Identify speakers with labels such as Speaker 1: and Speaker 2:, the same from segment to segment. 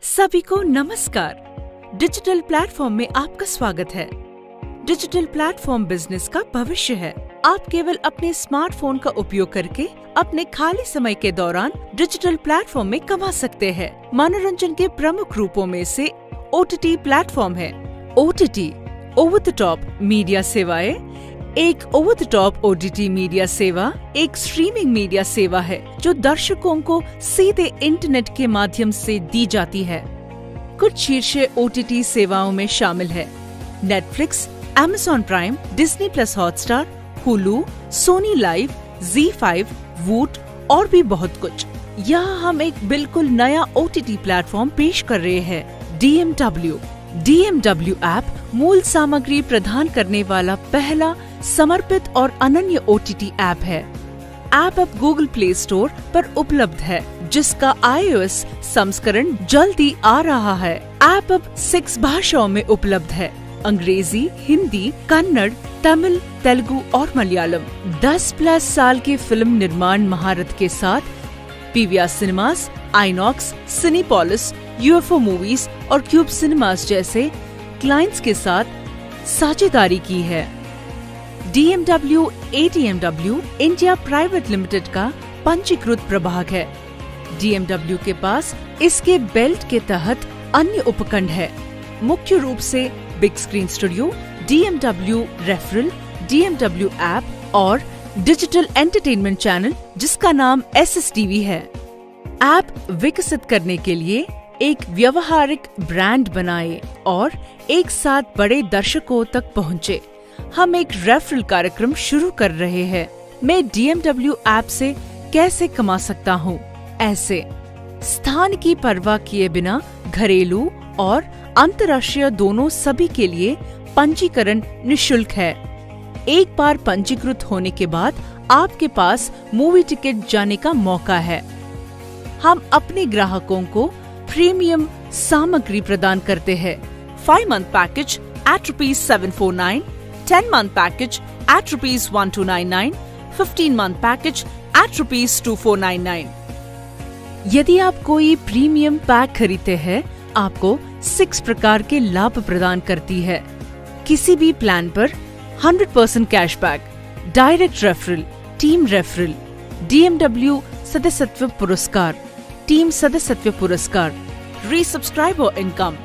Speaker 1: सभी को नमस्कार। डिजिटल प्लेटफॉर्म में आपका स्वागत है। डिजिटल प्लेटफॉर्म बिजनेस का भविष्य है। आप केवल अपने स्मार्टफोन का उपयोग करके अपने खाली समय के दौरान डिजिटल प्लेटफॉर्म में कमा सकते हैं। मनोरंजन के प्रमुख रूपों में से OTT प्लेटफॉर्म है। OTT over the top media सेवाएं। एक over the top OTT media सेवा एक स्ट्रीमिंग मीडिया सेवा है जो दर्शकों को सीधे इंटरनेट के माध्यम से दी जाती है। कुछ शीर्ष OTT सेवाओं में शामिल है Netflix, Amazon prime, Disney Plus Hotstar, Hulu, Sony Liv, ZEE5, Voot और भी बहुत कुछ। यहाँ हम एक बिल्कुल नया OTT प्लेटफॉर्म पेश कर रहे हैं, DMW ऐप मूल सामग्री प्रदान करने वाला पहला समर्पित और अनन्य OTT ऐप है। ऐप अब गूगल प्ले स्टोर पर उपलब्ध है, जिसका iOS संस्करण जल्दी आ रहा है। ऐप अब 6 भाषाओं में उपलब्ध है, अंग्रेजी, हिंदी, कन्नड़, तमिल, तेलुगु और मलयालम। 10+ साल के फिल्म निर्माण महारत के साथ PVR cinemas, INOX, Cinepolis, UFO movies और क्यूब सिनेमास जैसे क्लाइंट्स के साथ साझेदारी की है। DMW ATMW India private limited का पंजीकृत प्रभाग है। DMW के पास इसके बेल्ट के तहत अन्य उपखंड है, मुख्य रूप से big screen studio, DMW referral, DMW app और डिजिटल एंटरटेनमेंट चैनल जिसका नाम SSTV है। ऐप विकसित करने के लिए एक व्यवहारिक ब्रांड बनाए और एक साथ बड़े दर्शकों तक पहुँचे। हम एक रेफरल कार्यक्रम शुरू कर रहे हैं। मैं DMW ऐप से कैसे कमा सकता हूँ? ऐसे स्थान की परवाह किए बिना घरेलू और अंतर्राष्ट्रीय दोनों सभी के लिए पंजीकरण निःशुल्क है। एक बार पंजीकृत होने के बाद आपके पास मूवी टिकट जाने का मौका है। हम अपने ग्राहकों को प्रीमियम सामग्री प्रदान करते हैं। 5-month package at ₹749, 10-month package at ₹1299, 15-month package at ₹2499। यदि आप कोई प्रीमियम पैक खरीदते हैं, आपको 6 प्रकार के लाभ प्रदान करती है। किसी भी प्लान पर 100% cashback, direct referral, team referral, DMW सदस्यत्व पुरस्कार, टीम सदस्यत्व पुरस्कार, रीसब्सक्राइबर इनकम।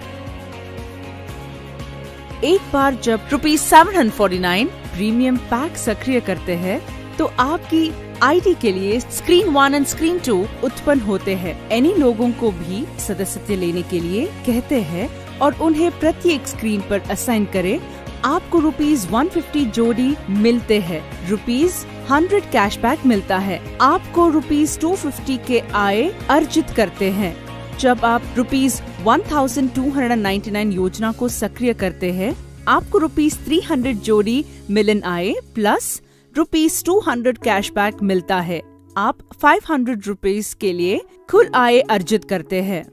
Speaker 1: एक बार जब ₹749 प्रीमियम पैक सक्रिय करते हैं, तो आपकी ID के लिए स्क्रीन 1 और स्क्रीन 2 उत्पन्न होते हैं। इन्हीं लोगों को भी सदस्यत्व लेने के लिए कहते हैं और उन्हें प्रत्येक स्क्रीन पर असाइन करें। आपको ₹150 जोड़ी मिलते हैं, ₹100 कैशबैक मिलता है। आपको ₹250 के आय अर्जित करते हैं। जब आप ₹1299 योजना को सक्रिय करते हैं, आपको ₹300 जोड़ी मिलन आय प्लस ₹200 कैशबैक मिलता है। आप ₹500 के लिए कुल आय अर्जित करते हैं।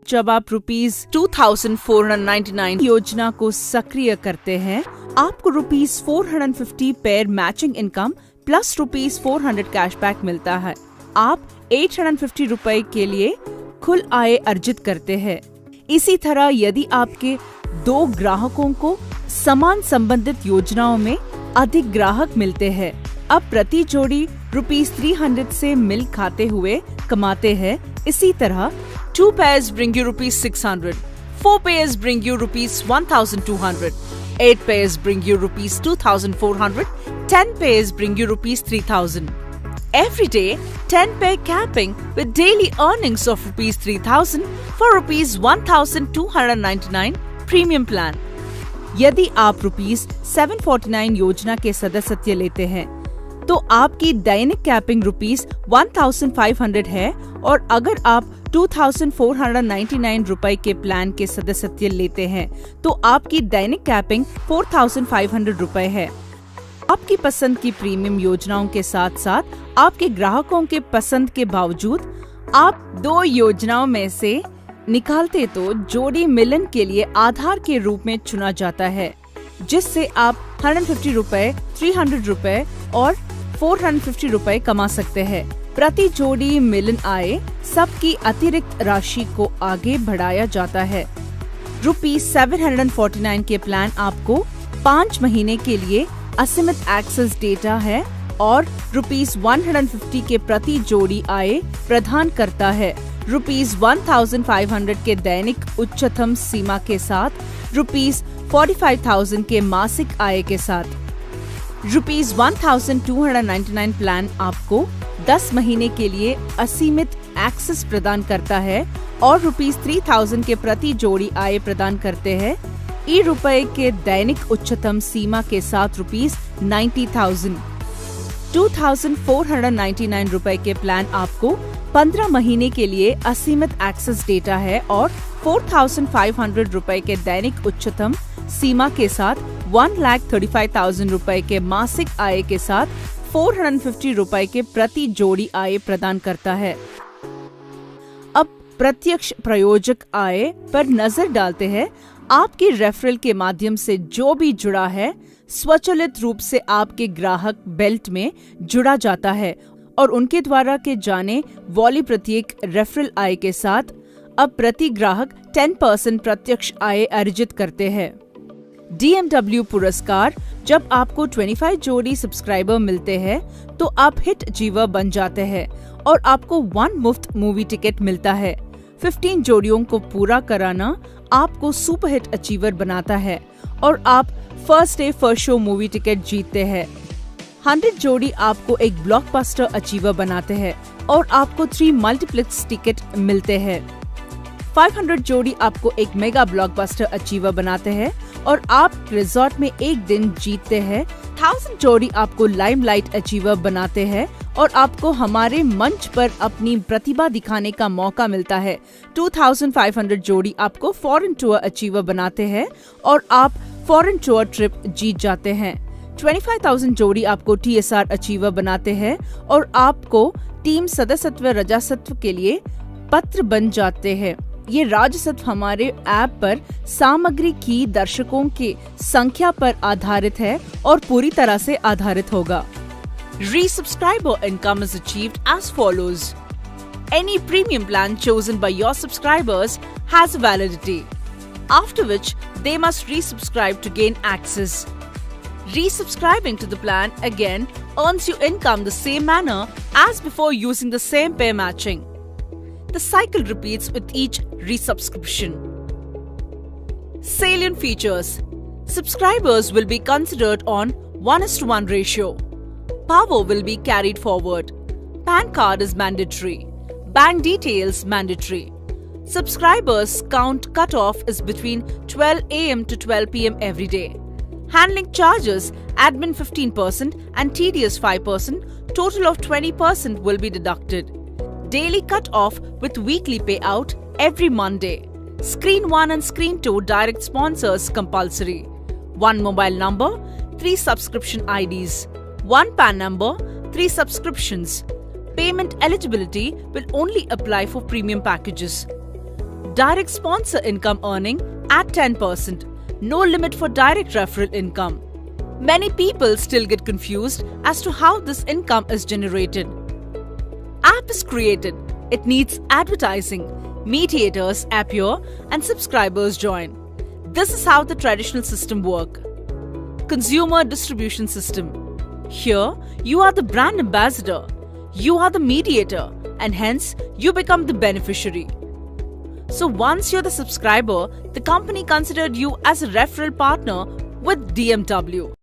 Speaker 1: जब आप ₹2499 योजना को सक्रिय करते हैं, आपको ₹450 pair matching income plus ₹400 cashback मिलता है। आप ₹850 के लिए कुल आय अर्जित करते हैं। इसी तरह यदि आपके 2 ग्राहकों को समान संबंधित योजनाओं में अधिक ग्राहक मिलते हैं, अब प्रति जोड़ी ₹300 से मिल खाते हुए कमाते हैं। इसी तरह 2 pairs bring you ₹600, 4 pairs bring you ₹1,200, 8 pairs bring you ₹2,400, 10 pairs bring you ₹3,000. Every day, 10 pair camping with daily earnings of ₹3,000 for ₹1,299 premium plan. यदि आप ₹749 योजना के सदस्यत्व लेते हैं, तो आपकी दैनिक कैपिंग ₹1,500 है, और अगर आप ₹2,499 के प्लान के सदस्यत्व लेते हैं, तो आपकी दैनिक कैपिंग ₹4,500 है। आपकी पसंद की प्रीमियम योजनाओं के साथ साथ आपके ग्राहकों के पसंद के बावजूद आप 2 योजनाओं में से निकालते तो जोड़ी मिलन के लिए आधार के रूप में चुना जाता है, जिससे आप ₹150, ₹300 और ₹450 कमा सकते हैं। प्रति जोड़ी मिलन आय सबकी अतिरिक्त राशि को आगे बढ़ाया जाता है। ₹749 के प्लान आपको 5 महीने के लिए असीमित एक्सेस डेटा है और ₹150 के प्रति जोड़ी आय प्रदान करता है। ₹1500 के दैनिक उच्चतम सीमा के साथ, ₹45,000 के मासिक आय के साथ। ₹1,299 प्लान आपको 10 महीने के लिए असीमित एक्सेस प्रदान करता है और ₹3,000 के प्रति जोड़ी आय प्रदान करते हैं। ₹90 के दैनिक उच्चतम सीमा के साथ ₹90,000। ₹2,499 के प्लान आपको 15 महीने के लिए असीमित एक्सेस डेटा है और ₹4,500 के दैनिक उच्चतम सीमा के साथ ₹1,35,000 के मासिक आय के साथ ₹450 के प्रति जोड़ी आय प्रदान करता है। अब प्रत्यक्ष प्रायोजक आय पर नजर डालते हैं। आपके रेफरल के माध्यम से जो भी जुड़ा है स्वचालित रूप से आपके ग्राहक बेल्ट में जुड़ा जाता है और उनके द्वारा के जाने वाली प्रत्येक रेफरल आय के साथ अब प्रति ग्राहक 10% प्रत्यक्ष आय अर्जित करते हैं। DMW पुरस्कार: जब आपको 25 जोड़ी सब्सक्राइबर मिलते हैं तो आप हिट अचीवर बन जाते हैं और आपको 1 मुफ्त मूवी टिकट मिलता है। 15 जोड़ियों को पूरा कराना आपको सुपर हिट अचीवर बनाता है और आप first day first show movie ticket जीतते हैं। 100 जोड़ी आपको एक ब्लॉकबस्टर अचीवर बनाते हैं और आपको 3 मल्टीप्लेक्स टिकट मिलते हैं। 500 जोड़ी आपको एक मेगा ब्लॉकबस्टर अचीवर बनाते हैं और आप रिजॉर्ट में एक दिन जीतते हैं। 1000 जोड़ी आपको लाइमलाइट अचीवर बनाते हैं और आपको हमारे मंच पर अपनी प्रतिभा दिखाने का मौका मिलता है। 2500 जोड़ी आपको फॉरेन टूर अचीवर बनाते हैं और आप फॉरेन टूर ट्रिप जीत जाते हैं। 25,000 जोड़ी आपको TSR अचीवर बनाते हैं और आपको टीम सदस्यत्व रजतत्व के लिए पत्र बन जाते हैं। ये राजस्व हमारे ऐप पर सामग्री की दर्शकों की संख्या पर आधारित है और पूरी तरह से आधारित होगा। Resubscriber income is achieved as follows. Any premium plan chosen by your subscribers has a validity, after which they must resubscribe to gain access. Resubscribing to the plan again earns you income the same manner as before using the same pair matching. The cycle repeats with each resubscription. Salient features: subscribers will be considered on 1:1 ratio. Power will be carried forward. PAN card is mandatory. Bank details mandatory. Subscribers count cutoff is between 12 AM to 12 PM every day. Handling charges: admin 15% and TDS 5%. Total of 20% will be deducted. Daily cut-off with weekly payout every Monday. Screen 1 and Screen 2 direct sponsors compulsory. 1 mobile number, 3 subscription IDs. 1 PAN number, 3 subscriptions. Payment eligibility will only apply for premium packages. Direct sponsor income earning at 10%. No limit for direct referral income. Many people still get confused as to how this income is generated. App is created. It needs advertising. Mediators appear and subscribers join. This is how the traditional system works. Consumer distribution system. Here, you are the brand ambassador. You are the mediator and hence you become the beneficiary. So once you're the subscriber, the company considered you as a referral partner with DMW.